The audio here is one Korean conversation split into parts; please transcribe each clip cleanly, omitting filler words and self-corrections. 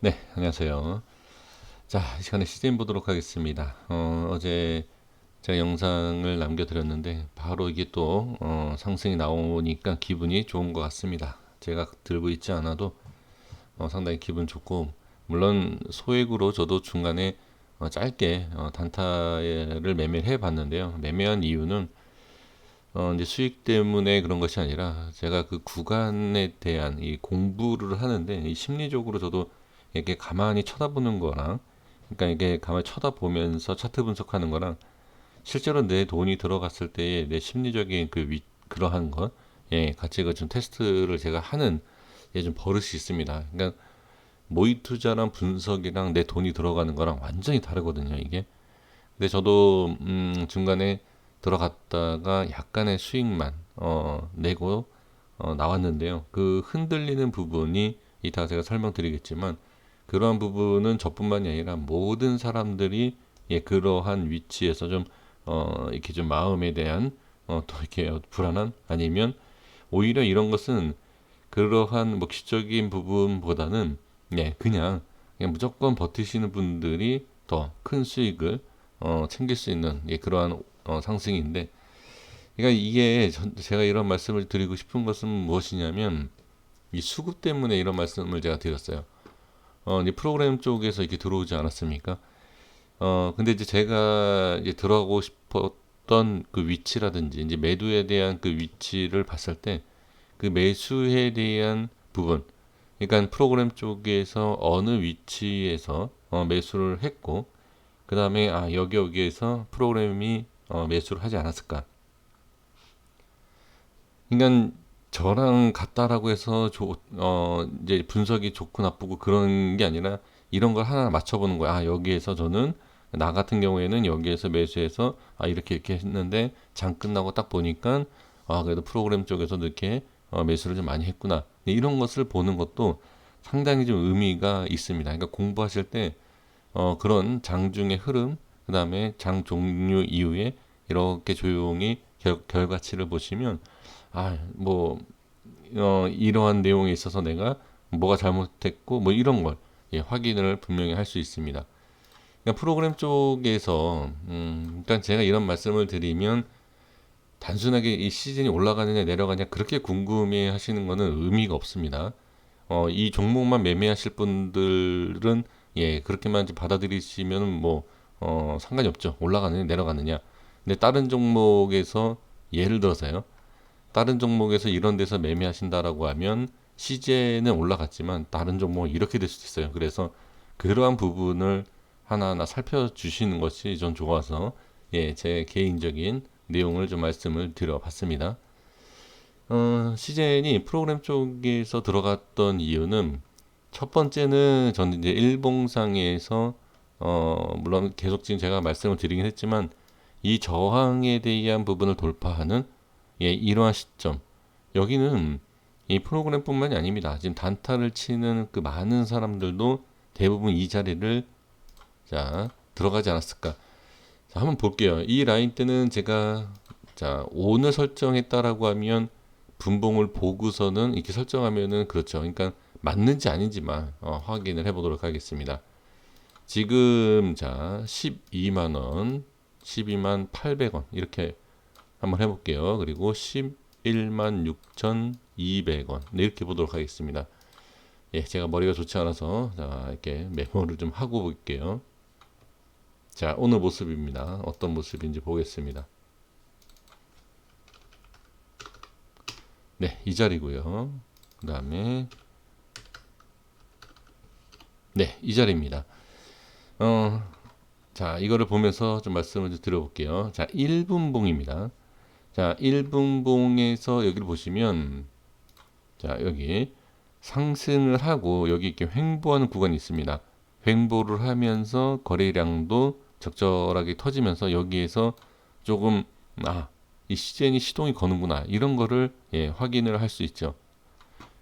네, 안녕하세요. 자, 이 시간에 CJN 보도록 하겠습니다. 어제 제가 영상을 남겨드렸는데 바로 이게 또 상승이 나오니까 기분이 좋은 것 같습니다. 제가 들고 있지 않아도 상당히 기분 좋고, 물론 소액으로 저도 중간에 짧게 단타를 매매를 해봤는데요. 매매한 이유는 이제 수익 때문에 그런 것이 아니라 제가 그 구간에 대한 이 공부를 하는데 이 심리적으로 저도 이렇게 가만히 쳐다보는 거랑, 그러니까 이게 가만히 쳐다보면서 차트 분석하는 거랑 실제로 내 돈이 들어갔을 때의 내 심리적인 그러한 것, 예, 같이 그 좀 테스트를 제가 하는 좀 버릇이 있습니다. 그러니까 모의 투자랑 분석이랑 내 돈이 들어가는 거랑 완전히 다르거든요, 이게. 근데 저도 중간에 들어갔다가 약간의 수익만 내고 나왔는데요. 그 흔들리는 부분이 이따가 제가 설명드리겠지만, 그러한 부분은 저뿐만이 아니라 모든 사람들이 예, 그러한 위치에서 좀 이렇게 좀 마음에 대한 또 이렇게 불안한, 아니면 오히려 이런 것은 그러한 뭐 기적인 부분보다는 예, 그냥 무조건 버티시는 분들이 더 큰 수익을 챙길 수 있는 예, 그러한 상승인데, 그러니까 이게 제가 이런 말씀을 드리고 싶은 것은 무엇이냐면, 이 수급 때문에 이런 말씀을 제가 드렸어요. 이제 프로그램 쪽에서 이렇게 들어오지 않았습니까? 근데 이제 제가 이제 들어가고 싶었던 그 위치라든지 이제 매도에 대한 그 위치를 봤을 때, 그 매수에 대한 부분, 그러니까 프로그램 쪽에서 어느 위치에서 매수를 했고, 그 다음에 여기에서 프로그램이 매수를 하지 않았을까. 그러니까 저랑 같다라고 해서 이제 분석이 좋고 나쁘고 그런 게 아니라 이런 걸 하나 맞춰보는 거야. 여기에서 저는 나 같은 경우에는 여기에서 매수해서 이렇게 했는데 장 끝나고 딱 보니까 그래도 프로그램 쪽에서 이렇게 매수를 좀 많이 했구나. 이런 것을 보는 것도 상당히 좀 의미가 있습니다. 그러니까 공부하실 때 그런 장중의 흐름, 그 다음에 장 종류 이후에 이렇게 조용히 결과치를 보시면, 뭐, 이러한 내용에 있어서 내가 뭐가 잘못했고, 뭐 이런 걸 예, 확인을 분명히 할 수 있습니다. 그러니까 프로그램 쪽에서, 그러니까 제가 이런 말씀을 드리면, 단순하게 이 시즌이 올라가느냐 내려가느냐 그렇게 궁금해 하시는 거는 의미가 없습니다. 이 종목만 매매하실 분들은 예, 그렇게만 받아들이시면 뭐 상관이 없죠. 올라가느냐 내려가느냐. 근데 다른 종목에서 예를 들어서요. 다른 종목에서 이런 데서 매매하신다라고 하면 시제는 올라갔지만 다른 종목은 이렇게 될 수도 있어요. 그래서 그러한 부분을 하나하나 살펴주시는 것이 전 좋아서 예, 제 개인적인 내용을 좀 말씀을 드려봤습니다. 시젠이 프로그램 쪽에서 들어갔던 이유는 첫 번째는 저는 이제 일봉상에서 물론 계속 지금 제가 말씀을 드리긴 했지만 이 저항에 대한 부분을 돌파하는 예, 이러한 시점, 여기는 이 프로그램뿐만이 아닙니다. 지금 단타를 치는 그 많은 사람들도 대부분 이 자리를 자 들어가지 않았을까. 자, 한번 볼게요. 이 라인 때는 제가 자 오늘 설정했다라고 하면 분봉을 보고서는 이렇게 설정하면은 그렇죠. 그러니까 맞는지 아닌지만 확인을 해보도록 하겠습니다. 지금 자 12만 원, 12만 800원 이렇게 한번 해볼게요. 그리고 11만 6,200원 이렇게 보도록 하겠습니다. 예, 제가 머리가 좋지 않아서 자 이렇게 메모를 좀 하고 볼게요. 자, 오늘 모습입니다. 어떤 모습인지 보겠습니다. 네, 이 자리고요. 그 다음에 네, 이 자리입니다. 어, 자, 이거를 보면서 좀 말씀을 좀 드려볼게요. 자, 1분봉입니다. 자, 1분봉에서 여기를 보시면 자, 여기 상승을 하고 여기 이렇게 횡보하는 구간이 있습니다. 횡보를 하면서 거래량도 적절하게 터지면서 여기에서 조금 이 시젠이 시동이 거는구나 이런 거를 예, 확인을 할 수 있죠.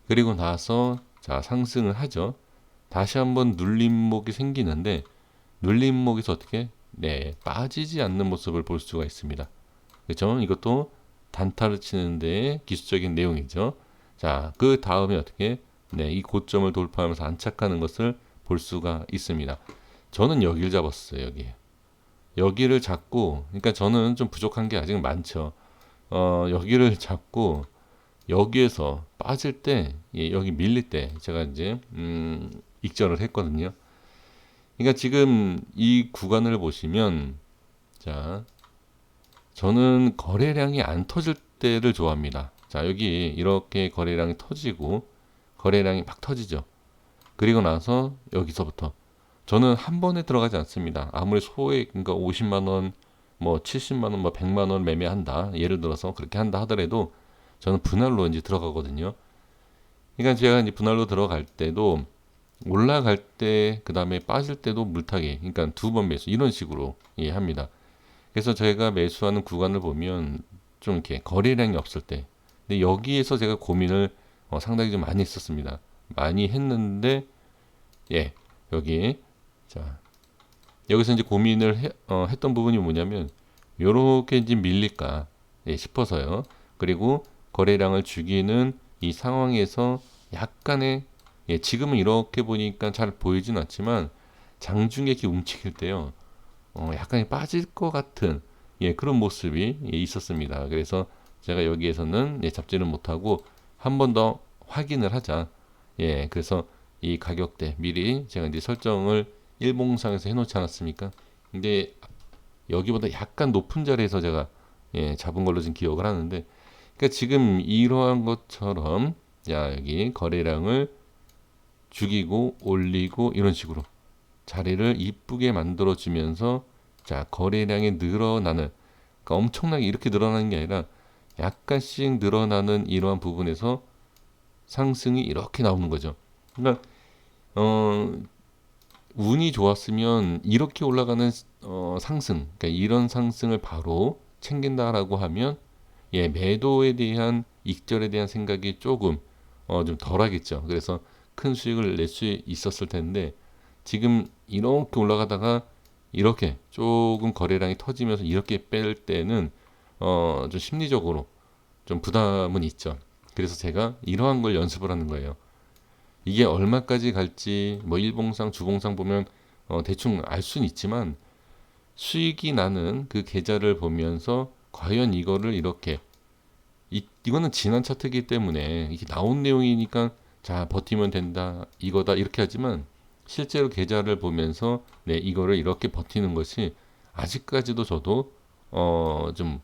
그리고 나서 자 상승을 하죠. 다시 한번 눌림목이 생기는데 눌림목에서 어떻게 네 빠지지 않는 모습을 볼 수가 있습니다. 그렇죠? 이것도 단타를 치는데 기술적인 내용이죠. 자, 그 다음에 어떻게 네, 이 고점을 돌파하면서 안착하는 것을 볼 수가 있습니다. 저는 여기를 잡았어요. 여기를 잡고, 그러니까 저는 좀 부족한 게 아직 많죠. 여기를 잡고 여기에서 빠질 때, 예, 여기 밀릴 때 제가 이제 익절을 했거든요. 그러니까 지금 이 구간을 보시면, 자, 저는 거래량이 안 터질 때를 좋아합니다. 자, 여기 이렇게 거래량이 터지고, 거래량이 막 터지죠. 그리고 나서 여기서부터 저는 한 번에 들어가지 않습니다. 아무리 소액, 그러니까 50만 원, 뭐 70만 원, 뭐 100만 원 매매한다. 예를 들어서 그렇게 한다 하더라도 저는 분할로 이제 들어가거든요. 그러니까 제가 이제 분할로 들어갈 때도 올라갈 때, 그 다음에 빠질 때도 물타기, 그러니까 두 번 매수 이런 식으로, 예, 합니다. 그래서 제가 매수하는 구간을 보면 좀 이렇게 거래량이 없을 때, 근데 여기에서 제가 고민을 상당히 좀 많이 했었습니다. 많이 했는데, 예, 여기, 자, 여기서 이제 고민을 했던 부분이 뭐냐면 요렇게 이제 밀릴까, 예, 싶어서요. 그리고 거래량을 죽이는 이 상황에서 약간의, 예, 지금은 이렇게 보니까 잘 보이진 않지만 장중에 이렇게 움직일 때요, 약간 빠질 것 같은, 예, 그런 모습이, 예, 있었습니다. 그래서 제가 여기에서는, 예, 잡지는 못하고 한 번 더 확인을 하자. 예, 그래서 이 가격대 미리 제가 이제 설정을 일봉상에서 해놓지 않았습니까? 근데 여기보다 약간 높은 자리에서 제가, 예, 잡은 걸로 지금 기억을 하는데, 그러니까 지금 이러한 것처럼, 자, 여기 거래량을 죽이고 올리고 이런 식으로 자리를 이쁘게 만들어 주면서, 자, 거래량이 늘어나는, 그러니까 엄청나게 이렇게 늘어나는 게 아니라 약간씩 늘어나는 이러한 부분에서 상승이 이렇게 나오는 거죠. 그러니까 어, 운이 좋았으면 이렇게 올라가는 상승, 그러니까 이런 상승을 바로 챙긴다라고 하면, 예, 매도에 대한 익절에 대한 생각이 조금 좀 덜하겠죠. 그래서 큰 수익을 낼 수 있었을 텐데 지금 이렇게 올라가다가 이렇게 조금 거래량이 터지면서 이렇게 뺄 때는 좀 심리적으로 좀 부담은 있죠. 그래서 제가 이러한 걸 연습을 하는 거예요. 이게 얼마까지 갈지 뭐 일봉상 주봉상 보면 대충 알 수는 있지만 수익이 나는 그 계좌를 보면서 과연 이거를 이렇게, 이거는 지난 차트이기 때문에 이게 나온 내용이니까 자 버티면 된다 이거다 이렇게 하지만 실제로 계좌를 보면서 네 이거를 이렇게 버티는 것이 아직까지도 저도 좀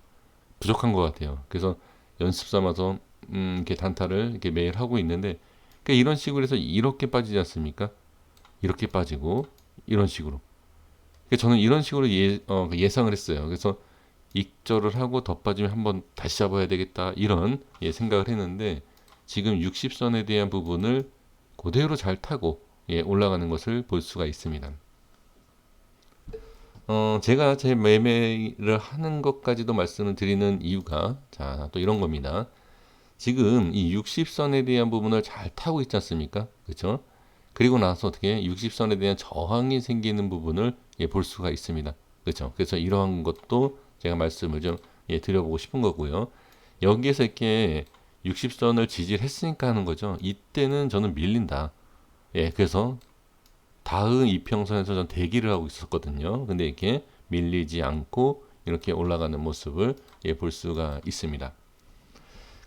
부족한 것 같아요. 그래서 연습 삼아서 이렇게 단타를 이렇게 매일 하고 있는데, 그러니까 이런 식으로 해서 이렇게 빠지지 않습니까? 이렇게 빠지고 이런 식으로. 그러니까 저는 이런 식으로 예상을 했어요. 그래서 익절을 하고 더 빠지면 한번 다시 잡아야 되겠다 이런, 예, 생각을 했는데 지금 60선에 대한 부분을 그대로 잘 타고, 예, 올라가는 것을 볼 수가 있습니다. 제가 제 매매를 하는 것까지도 말씀을 드리는 이유가, 자, 또 이런 겁니다. 지금 이 60선에 대한 부분을 잘 타고 있지 않습니까? 그렇죠? 그리고 나서 어떻게 60선에 대한 저항이 생기는 부분을, 예, 볼 수가 있습니다. 그렇죠? 그래서 이러한 것도 제가 말씀을 좀, 예, 드려보고 싶은 거고요. 여기에서 이렇게 60선을 지지를 했으니까 하는 거죠. 이때는 저는 밀린다. 예, 그래서 다음 이평선에서 전 대기를 하고 있었거든요. 근데 이렇게 밀리지 않고 이렇게 올라가는 모습을, 예, 볼 수가 있습니다.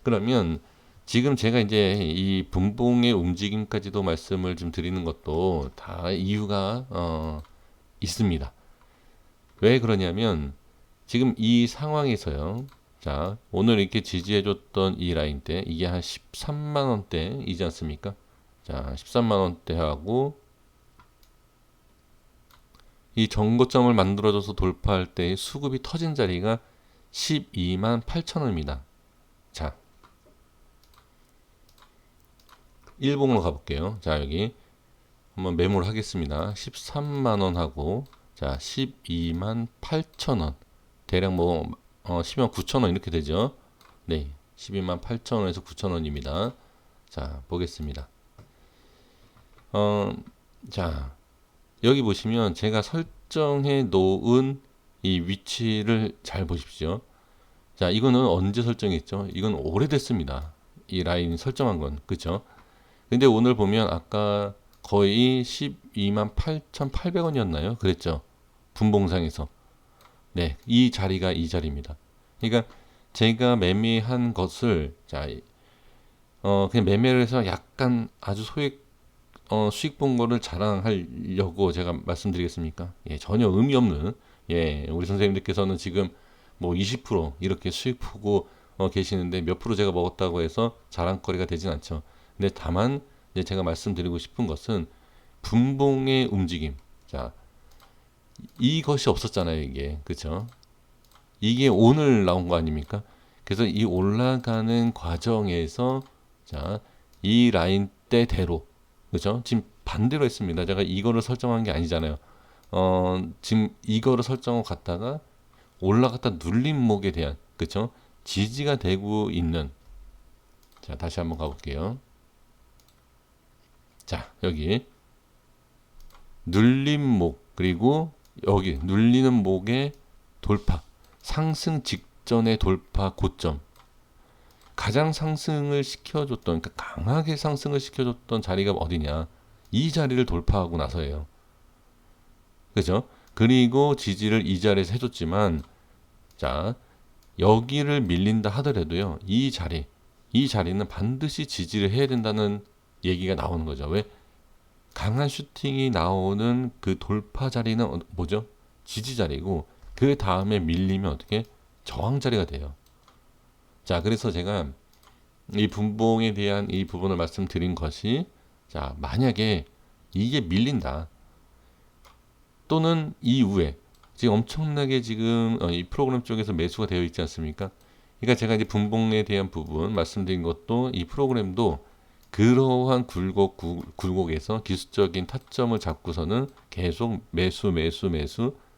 그러면 지금 제가 이제 이 분봉의 움직임까지도 말씀을 좀 드리는 것도 다 이유가 있습니다. 왜 그러냐면 지금 이 상황에서요. 자, 오늘 이렇게 지지해줬던 이 라인대 이게 한 13만 원대이지 않습니까? 자, 13만 원대하고 이 정고점을 만들어줘서 돌파할 때 수급이 터진 자리가 12만 8천 원입니다. 자, 일봉으로 가볼게요. 자, 여기 한번 매물 하겠습니다. 13만 원하고, 자, 12만 8천 원. 대략 뭐 10만 9천 원 이렇게 되죠. 네, 12만 8천 원에서 9천 원입니다. 자, 보겠습니다. 자, 여기 보시면 제가 설정해 놓은 이 위치를 잘 보십시오. 자, 이거는 언제 설정했죠? 이건 오래됐습니다. 이 라인 설정한 건, 그죠? 근데 오늘 보면 아까 거의 12만 8,800원이었나요? 그랬죠. 분봉상에서. 네, 이 자리가 이 자리입니다. 그러니까 제가 매매한 것을 자, 그냥 매매를 해서 약간 아주 수익 본 거를 자랑하려고 제가 말씀드리겠습니까? 예, 전혀 의미 없는, 예, 우리 선생님들께서는 지금 뭐 20% 이렇게 수익 보고 계시는데 몇 프로 제가 먹었다고 해서 자랑거리가 되진 않죠. 근데 다만 이제 제가 말씀드리고 싶은 것은 분봉의 움직임. 자, 이것이 없었잖아요, 이게. 그쵸? 이게 오늘 나온 거 아닙니까? 그래서 이 올라가는 과정에서 자, 이 라인 대대로 그죠? 지금 반대로 했습니다. 제가 이거를 설정한 게 아니잖아요. 지금 이거를 설정하고 갔다가 올라갔다 눌림목에 대한 그죠? 지지가 되고 있는 자, 다시 한번 가볼게요. 자, 여기 눌림목 그리고 여기 눌리는 목의 돌파 상승 직전의 돌파 고점 가장 상승을 시켜줬던 그러니까 강하게 상승을 시켜줬던 자리가 어디냐 이 자리를 돌파하고 나서예요. 그죠? 그리고 지지를 이 자리에서 해줬지만 자 여기를 밀린다 하더라도요 이 자리는 반드시 지지를 해야 된다는 얘기가 나오는 거죠. 왜? 강한 슈팅이 나오는 그 돌파 자리는 뭐죠? 지지 자리고 그 다음에 밀리면 어떻게 저항 자리가 돼요. 자, 그래서 제가 이 분봉에 대한 이 부분을 말씀드린 것이 자, 만약에 이게 밀린다 또는 이후에 지금 엄청나게 지금 이 프로그램 쪽에서 매수가 되어 있지 않습니까? 그러니까 제가 이제 분봉에 대한 부분 말씀드린 것도 이 프로그램도 그러한 굴곡에서 기술적인 타점을 잡고서는 계속 매수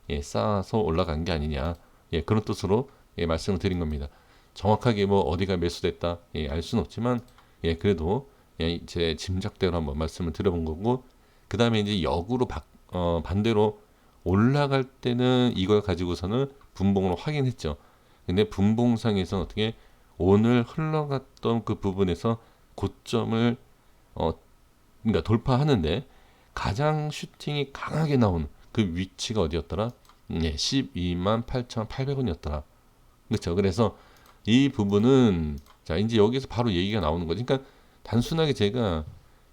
예, 쌓아서 올라간 게 아니냐 예, 그런 뜻으로 예, 말씀을 드린 겁니다. 정확하게 뭐 어디가 매수됐다 예, 알 수는 없지만 예, 그래도 예, 제 짐작대로 한번 말씀을 드려본 거고 그 다음에 이제 역으로 반대로 올라갈 때는 이걸 가지고서는 분봉으로 확인했죠. 근데 분봉상에서 어떻게 오늘 흘러갔던 그 부분에서 고점을 어 그러니까 돌파하는데 가장 슈팅이 강하게 나온 그 위치가 어디였더라? 네, 12만 8,800원이었더라. 그렇죠. 그래서 이 부분은 자 이제 여기서 바로 얘기가 나오는 거죠. 그러니까 단순하게 제가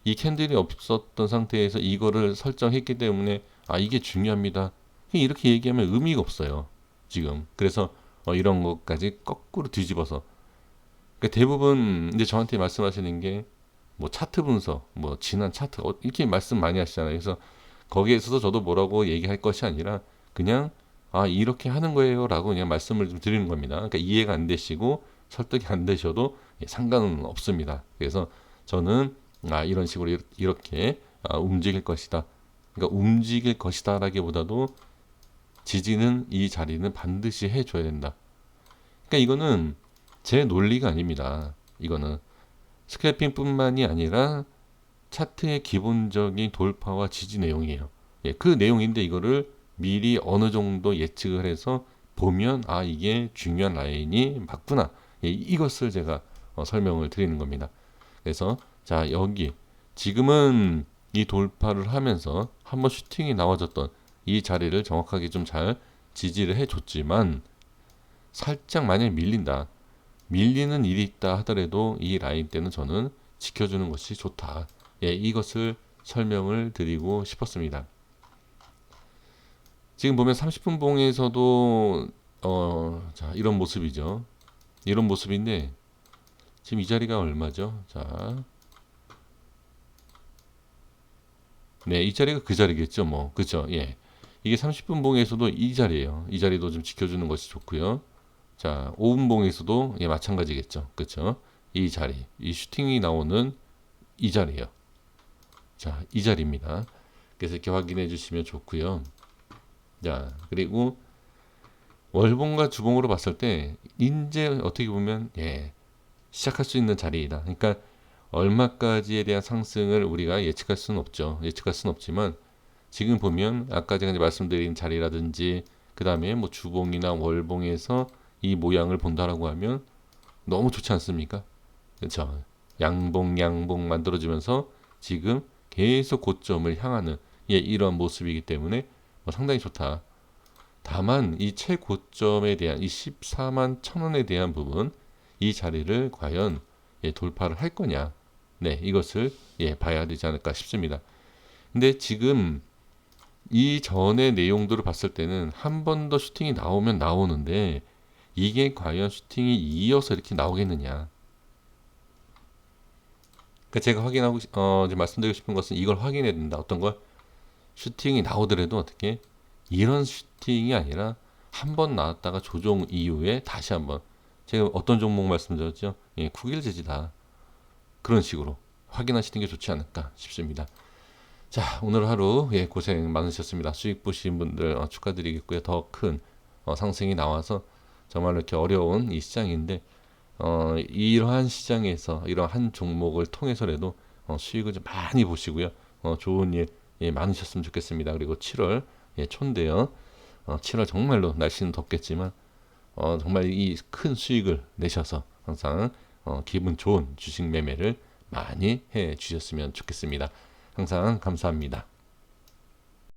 이 캔들이 없었던 상태에서 이거를 설정했기 때문에 아 이게 중요합니다. 이렇게 얘기하면 의미가 없어요. 지금. 그래서 이런 것까지 거꾸로 뒤집어서 그러니까 대부분 이제 저한테 말씀하시는 게 뭐 차트 분석, 뭐 지난 차트 이렇게 말씀 많이 하시잖아요. 그래서 거기에 있어서 저도 뭐라고 얘기할 것이 아니라 그냥 아 이렇게 하는 거예요라고 그냥 말씀을 좀 드리는 겁니다. 그러니까 이해가 안 되시고 설득이 안 되셔도 상관은 없습니다. 그래서 저는 아 이런 식으로 이렇게 움직일 것이다. 그러니까 움직일 것이다라기보다도 지지는 이 자리는 반드시 해줘야 된다. 그러니까 이거는 제 논리가 아닙니다. 이거는 스크래핑뿐만이 아니라 차트의 기본적인 돌파와 지지 내용이에요. 예, 그 내용인데 이거를 미리 어느 정도 예측을 해서 보면 아 이게 중요한 라인이 맞구나. 예, 이것을 제가 설명을 드리는 겁니다. 그래서 자 여기 지금은 이 돌파를 하면서 한번 슈팅이 나와줬던 이 자리를 정확하게 좀 잘 지지를 해줬지만 살짝 만약에 밀리는 일이 있다 하더라도 이 라인 때는 저는 지켜주는 것이 좋다. 예, 이것을 설명을 드리고 싶었습니다. 지금 보면 30분 봉에서도 자, 이런 모습이죠. 이런 모습인데 지금 이 자리가 얼마죠? 자, 네, 이 자리가 그 자리겠죠, 뭐, 그죠? 예, 이게 30분 봉에서도 이 자리예요. 이 자리도 좀 지켜주는 것이 좋고요. 자, 5분 봉에서도 예, 마찬가지겠죠, 그렇죠? 이 자리, 이 슈팅이 나오는 이 자리예요. 자, 이 자리입니다. 그래서 이렇게 확인해 주시면 좋고요. 자, 그리고 월봉과 주봉으로 봤을 때 이제 어떻게 보면 예, 시작할 수 있는 자리이다. 그러니까 얼마까지에 대한 상승을 우리가 예측할 수는 없죠. 예측할 수는 없지만 지금 보면 아까 제가 이제 말씀드린 자리라든지 그 다음에 뭐 주봉이나 월봉에서 이 모양을 본다라고 하면 너무 좋지 않습니까? 그렇죠. 양봉 만들어지면서 지금 계속 고점을 향하는 이런 모습이기 때문에 상당히 좋다. 다만 이 최고점에 대한 이 14만 1,000원에 대한 부분, 이 자리를 과연 돌파를 할 거냐, 네, 이것을 봐야 되지 않을까 싶습니다. 근데 지금 이 전의 내용들을 봤을 때는 한 번 더 슈팅이 나오면 나오는데 이게 과연 슈팅이 이어서 이렇게 나오겠느냐. 그러니까 제가 확인하고 이제 말씀드리고 싶은 것은 이걸 확인해야 된다. 어떤 걸? 슈팅이 나오더라도 어떻게 이런 슈팅이 아니라 한 번 나왔다가 조정 이후에 다시 한번, 제가 어떤 종목 말씀드렸죠? 국일제지다. 그런 식으로 확인하시는 게 좋지 않을까 싶습니다. 자, 오늘 하루 고생 많으셨습니다. 수익 보신 분들 축하드리겠고요. 더 큰 상승이 나와서 정말 이렇게 어려운 이 시장인데 이러한 시장에서 이러한 종목을 통해서라도 수익을 좀 많이 보시고요. 좋은 일 많으셨으면 좋겠습니다. 그리고 7월 촌대요. 7월 정말로 날씨는 덥겠지만 정말 이 큰 수익을 내셔서 항상 기분 좋은 주식 매매를 많이 해 주셨으면 좋겠습니다. 항상 감사합니다.